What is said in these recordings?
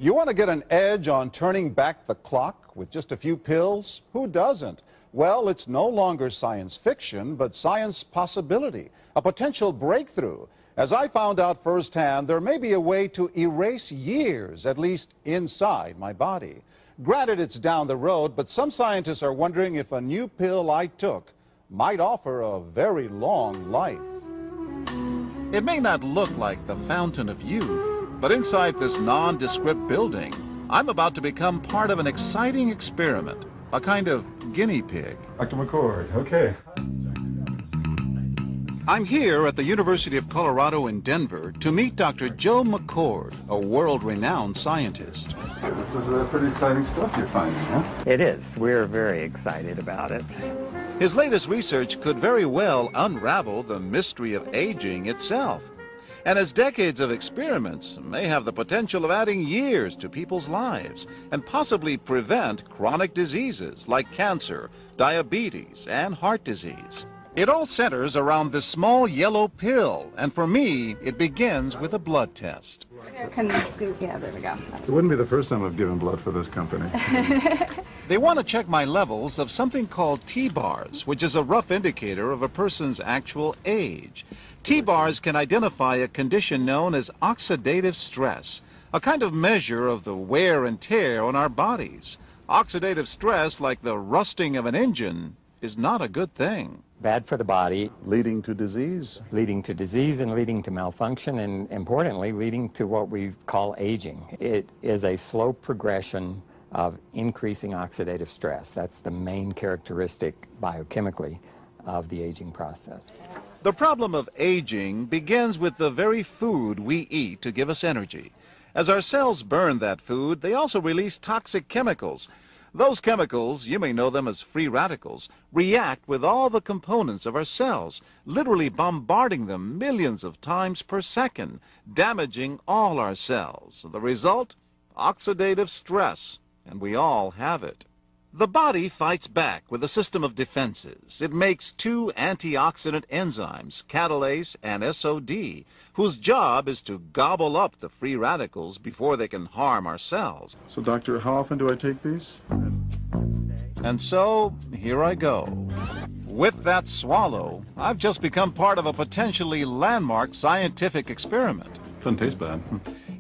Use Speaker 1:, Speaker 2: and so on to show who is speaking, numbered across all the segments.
Speaker 1: You want to get an edge on turning back the clock with just a few pills? Who doesn't? Well, it's no longer science fiction, but science possibility, a potential breakthrough. As I found out firsthand, there may be a way to erase years, at least inside my body. Granted, it's down the road, but some scientists are wondering if a new pill I took might offer a very long life.
Speaker 2: It may not look like the fountain of youth, but inside this nondescript building, I'm about to become part of an exciting experiment, a kind of guinea pig.
Speaker 3: Dr. McCord, okay.
Speaker 2: I'm here at the University of Colorado in Denver to meet Dr. Joe McCord, a world-renowned scientist.
Speaker 3: This is pretty exciting stuff you're finding, huh?
Speaker 4: It is. We're very excited about it.
Speaker 2: His latest research could very well unravel the mystery of aging itself. And his decades of experiments may have the potential of adding years to people's lives and possibly prevent chronic diseases like cancer, diabetes, and heart disease. It all centers around this small yellow pill, and for me, it begins with a blood test.
Speaker 5: Can you scoop? Yeah, there we go.
Speaker 3: It wouldn't be the first time I've given blood for this company.
Speaker 2: They want to check my levels of something called T-bars, which is a rough indicator of a person's actual age. T-bars can identify a condition known as oxidative stress, a kind of measure of the wear and tear on our bodies. Oxidative stress, like the rusting of an engine, is not a good thing.
Speaker 4: Bad for the body.
Speaker 3: Leading to disease?
Speaker 4: Leading to disease and leading to malfunction, and importantly, leading to what we call aging. It is a slow progression of increasing oxidative stress. That's the main characteristic biochemically of the aging process.
Speaker 2: The problem of aging begins with the very food we eat to give us energy. As our cells burn that food, they also release toxic chemicals. Those chemicals, you may know them as free radicals, react with all the components of our cells, literally bombarding them millions of times per second, damaging all our cells. The result? Oxidative stress, and we all have it. The body fights back with a system of defenses. It makes two antioxidant enzymes, catalase and SOD, whose job is to gobble up the free radicals before they can harm our cells.
Speaker 3: So, doctor, how often do I take these?
Speaker 2: And so, here I go. With that swallow, I've just become part of a potentially landmark scientific experiment.
Speaker 3: Doesn't taste bad.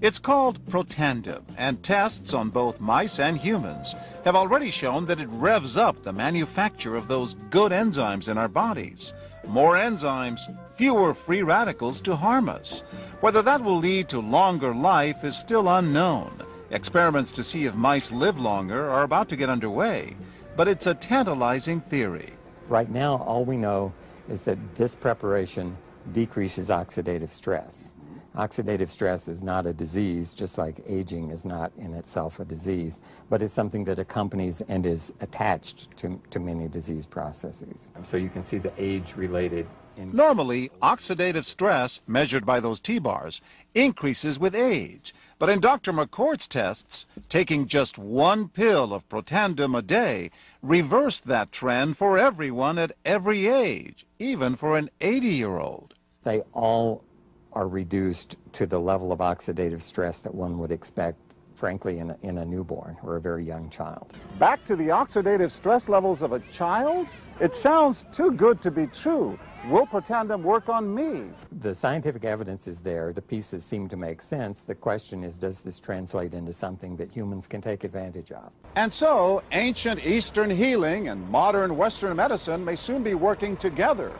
Speaker 2: It's called Protandim, and tests on both mice and humans have already shown that it revs up the manufacture of those good enzymes in our bodies. More enzymes, fewer free radicals to harm us. Whether that will lead to longer life is still unknown. Experiments to see if mice live longer are about to get underway, but it's a tantalizing theory.
Speaker 4: Right now, all we know is that this preparation decreases oxidative stress. Oxidative stress is not a disease, just like aging is not in itself a disease, but it's something that accompanies and is attached to many disease processes. So you can see the age-related.
Speaker 2: Normally, oxidative stress, measured by those T-bars, increases with age. But in Dr. McCord's tests, taking just one pill of Protandim a day reversed that trend for everyone at every age, even for an 80-year-old.
Speaker 4: They all are reduced to the level of oxidative stress that one would expect, frankly, in a newborn or a very young child.
Speaker 1: Back to the oxidative stress levels of a child? It sounds too good to be true. Will Protandim work on me?
Speaker 4: The scientific evidence is there. The pieces seem to make sense. The question is, does this translate into something that humans can take advantage of?
Speaker 1: And so, ancient Eastern healing and modern Western medicine may soon be working together.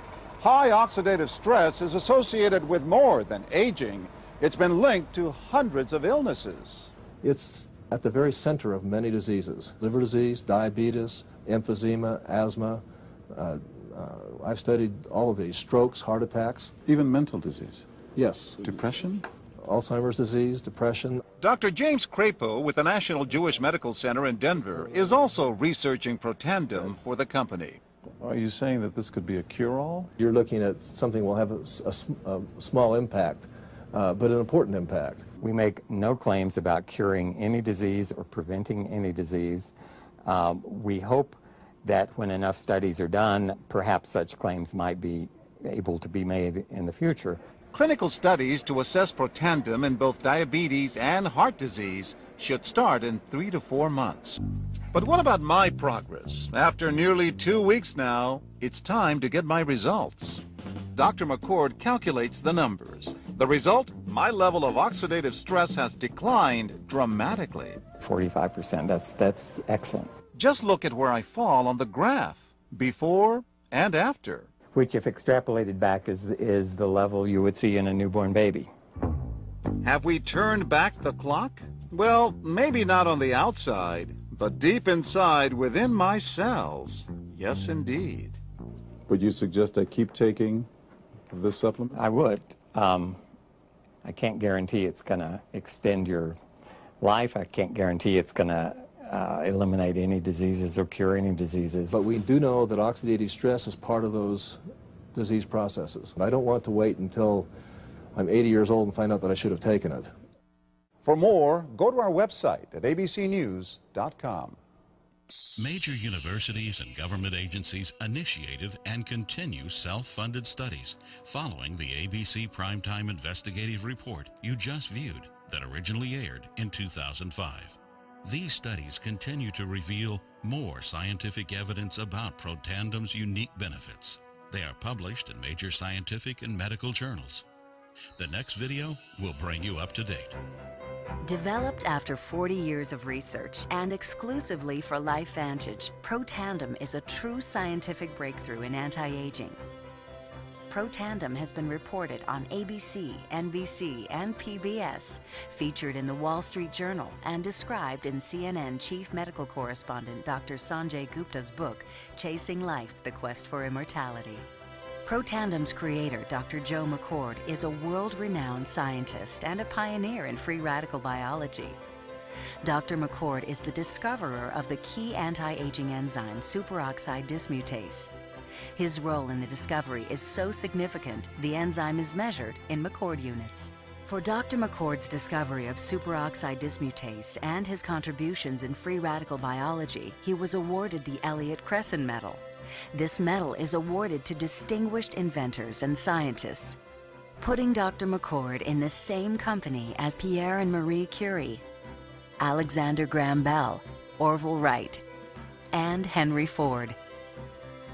Speaker 1: High oxidative stress is associated with more than aging. It's been linked to hundreds of illnesses.
Speaker 6: It's at the very center of many diseases: liver disease, diabetes, emphysema, asthma. I've studied all of these: strokes, heart attacks.
Speaker 3: Even mental disease?
Speaker 6: Yes.
Speaker 3: Depression?
Speaker 6: Alzheimer's disease, depression.
Speaker 2: Dr. James Crapo with the National Jewish Medical Center in Denver is also researching Protandim for the company.
Speaker 3: Are you saying that this could be a cure-all?
Speaker 6: You're looking at something that will have a small impact, but an important impact.
Speaker 4: We make no claims about curing any disease or preventing any disease. We hope that when enough studies are done, perhaps such claims might be able to be made in the future.
Speaker 2: Clinical studies to assess Protandim in both diabetes and heart disease should start in 3 to 4 months. But what about my progress? After nearly 2 weeks now, it's time to get my results. Dr. McCord calculates the numbers. The result? My level of oxidative stress has declined dramatically.
Speaker 4: 45%, that's excellent.
Speaker 2: Just look at where I fall on the graph, before and after.
Speaker 4: Which, if extrapolated back, is the level you would see in a newborn baby.
Speaker 2: Have we turned back the clock? Well, maybe not on the outside, but deep inside within my cells. Yes, indeed.
Speaker 3: Would you suggest I keep taking this supplement?
Speaker 4: I would. I can't guarantee it's going to extend your life. I can't guarantee it's going to eliminate any diseases or cure any diseases.
Speaker 6: But we do know that oxidative stress is part of those disease processes. I don't want to wait until I'm 80 years old and find out that I should have taken it.
Speaker 1: For more, go to our website at abcnews.com.
Speaker 7: Major universities and government agencies initiated and continue self-funded studies following the ABC Primetime Investigative Report you just viewed that originally aired in 2005. These studies continue to reveal more scientific evidence about Protandim's unique benefits. They are published in major scientific and medical journals. The next video will bring you up to date.
Speaker 8: Developed after 40 years of research and exclusively for LifeVantage, Protandim is a true scientific breakthrough in anti-aging. Protandim has been reported on ABC, NBC, and PBS, featured in the Wall Street Journal, and described in CNN Chief Medical Correspondent Dr. Sanjay Gupta's book, Chasing Life, The Quest for Immortality. Protandim's creator, Dr. Joe McCord, is a world-renowned scientist and a pioneer in free radical biology. Dr. McCord is the discoverer of the key anti-aging enzyme superoxide dismutase. His role in the discovery is so significant, the enzyme is measured in McCord units. For Dr. McCord's discovery of superoxide dismutase and his contributions in free radical biology, he was awarded the Elliott Cresson Medal. This medal is awarded to distinguished inventors and scientists, putting Dr. McCord in the same company as Pierre and Marie Curie, Alexander Graham Bell, Orville Wright, and Henry Ford.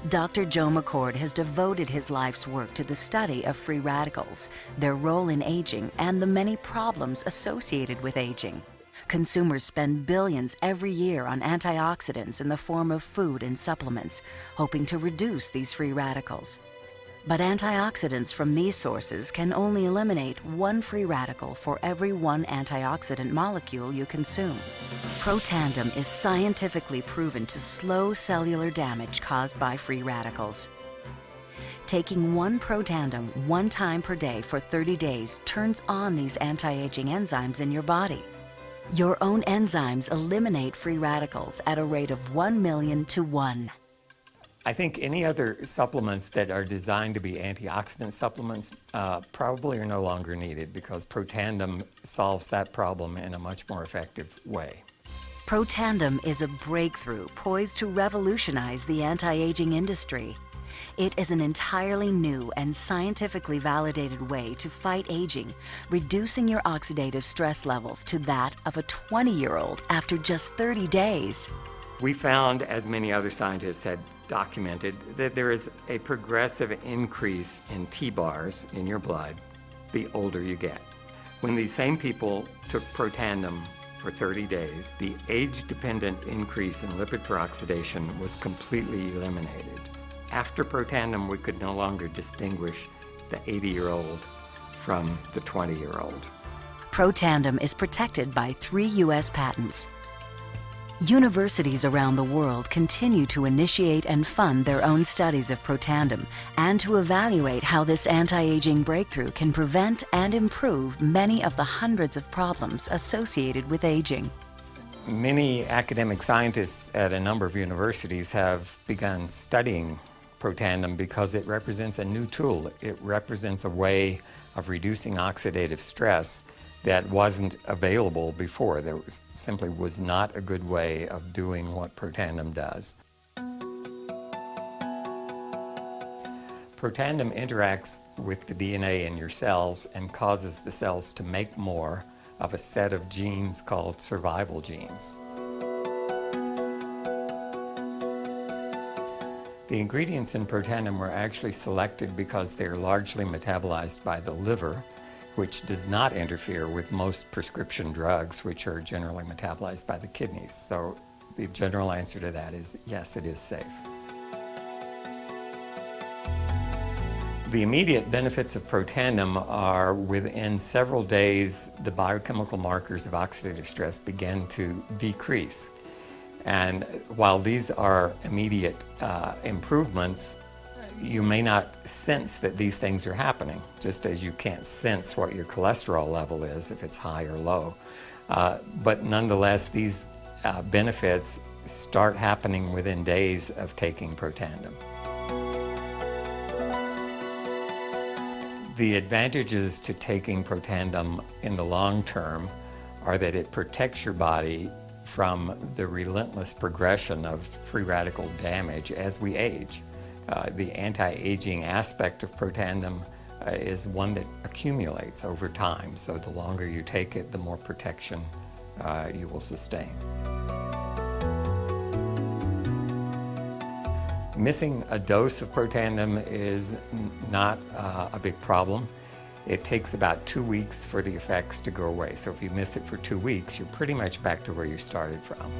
Speaker 8: Dr. Joe McCord has devoted his life's work to the study of free radicals, their role in aging, and the many problems associated with aging. Consumers spend billions every year on antioxidants in the form of food and supplements, hoping to reduce these free radicals. But antioxidants from these sources can only eliminate one free radical for every one antioxidant molecule you consume. Protandim is scientifically proven to slow cellular damage caused by free radicals. Taking one Protandim 1 time per day for 30 days turns on these anti-aging enzymes in your body. Your own enzymes eliminate free radicals at a rate of 1 million to 1.
Speaker 4: I think any other supplements that are designed to be antioxidant supplements probably are no longer needed because Protandim solves that problem in a much more effective way.
Speaker 8: Protandim is a breakthrough poised to revolutionize the anti-aging industry. It is an entirely new and scientifically validated way to fight aging, reducing your oxidative stress levels to that of a 20-year-old after just 30 days.
Speaker 4: We found, as many other scientists had documented, that there is a progressive increase in T-bars in your blood the older you get. When these same people took Protandim for 30 days, the age-dependent increase in lipid peroxidation was completely eliminated. After Protandim, we could no longer distinguish the 80-year-old from the 20-year-old.
Speaker 8: Protandim is protected by 3 U.S. patents. Universities around the world continue to initiate and fund their own studies of Protandim and to evaluate how this anti-aging breakthrough can prevent and improve many of the hundreds of problems associated with aging.
Speaker 4: Many academic scientists at a number of universities have begun studying Protandim because it represents a new tool. It represents a way of reducing oxidative stress that wasn't available before. There simply was not a good way of doing what Protandim does. Protandim interacts with the DNA in your cells and causes the cells to make more of a set of genes called survival genes. The ingredients in Protandim were actually selected because they are largely metabolized by the liver, which does not interfere with most prescription drugs, which are generally metabolized by the kidneys. So the general answer to that is yes, it is safe. The immediate benefits of Protandim are within several days, the biochemical markers of oxidative stress begin to decrease. And while these are immediate improvements, you may not sense that these things are happening, just as you can't sense what your cholesterol level is if it's high or low. But nonetheless, these benefits start happening within days of taking Protandim. The advantages to taking Protandim in the long term are that it protects your body from the relentless progression of free radical damage as we age. The anti-aging aspect of Protandim is one that accumulates over time, so the longer you take it, the more protection you will sustain. Missing a dose of Protandim is not a big problem. It takes about 2 weeks for the effects to go away. So if you miss it for 2 weeks, you're pretty much back to where you started from.